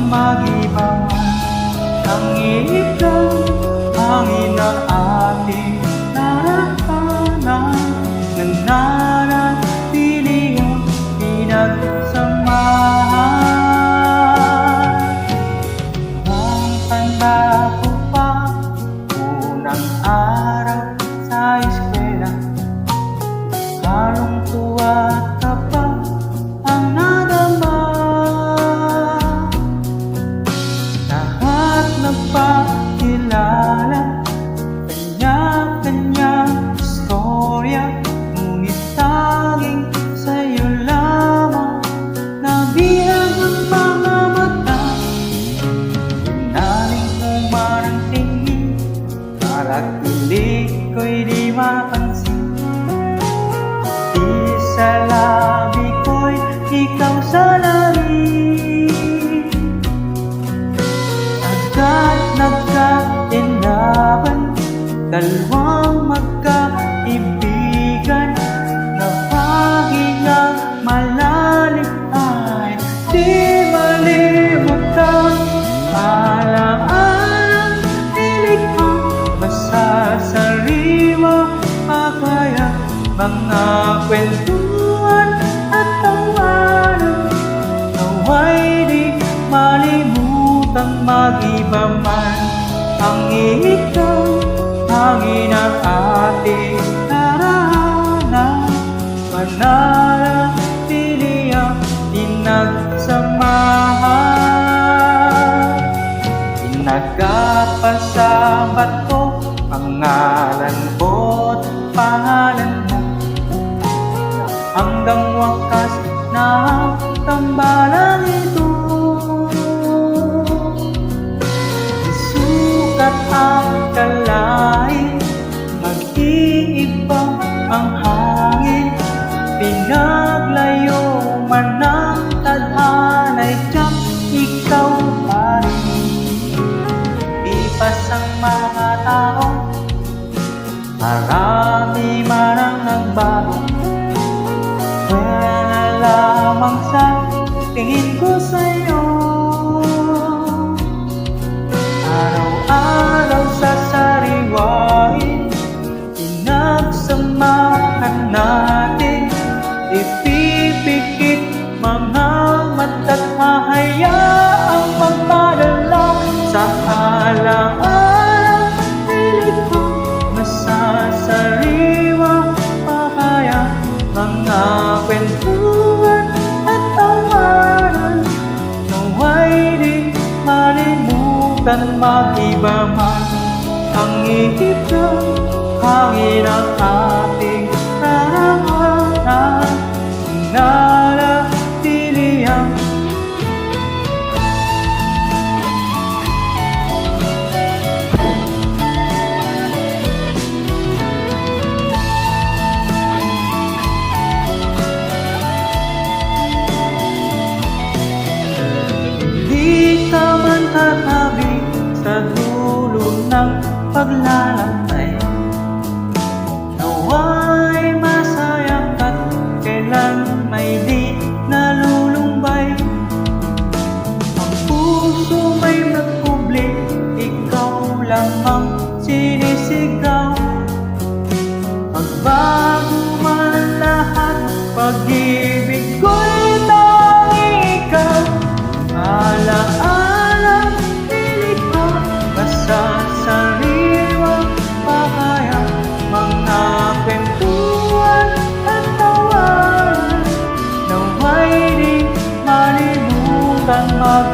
Mag-ibang ang ikaw, hangin ng ating naranasan, nananatili ang pinagsamahan. Ang tanda ko pa, unang araw sa eskwela, halong tuwa ka pa ang nadama. Nagpakilala, kanya-kanyang istorya, ngunit tanging sa'yo lamang nabihag ang mga mata. Inaling mo man ang tingin, para kilig ko'y di mapansin. Di sa labi ko'y ikaw sa langit. Nagkainaban, dalawang magkaibigan, na pahingang malalim ay di malimutan. Alang-alang nilikha, masasariwa, makaya mga kwentuhan at tawanan, nawa'y di malimutan. Mag-iba man ang ikaw, hangin ang ating naranasan, mananatili ang pinagsamahan. Pinagkapasabat ko pangalan ko't pangalan mo, hanggang wakas na tambalan ito. Ang kalain, mag-iiba ang hangin, pinaglayo man ang tadhana'y tiyak ikaw pa rin. Lipas ang mga tao, marami man ang nagbago, wala na lamang sa tingin ko sa'yo. Araw-araw sa sariwain, pinagsamahan natin, ipipikit mga mata't hahayaang magpadala sa alang-alang. Pilit ko masasariwa, pakaya mga kwentuhan at tawanan, nawa'y di malimutan. Mag-iba man ang ikaw, hangin ang ating naranasan, nananatili ang di ka man tatabi sa dulo ng paglalakbay, nawa'y masaya ka't kailan may di nalulumbay. Ang puso may magpublik, ikaw lamang sinisigaw. Pagbago man lahat, pag-ibig ko'y tanging ikaw. Alang-alang nilikha, masasariwa, pakaya mga kwentuhan at tawanan, nawa'y di malimutan. Mag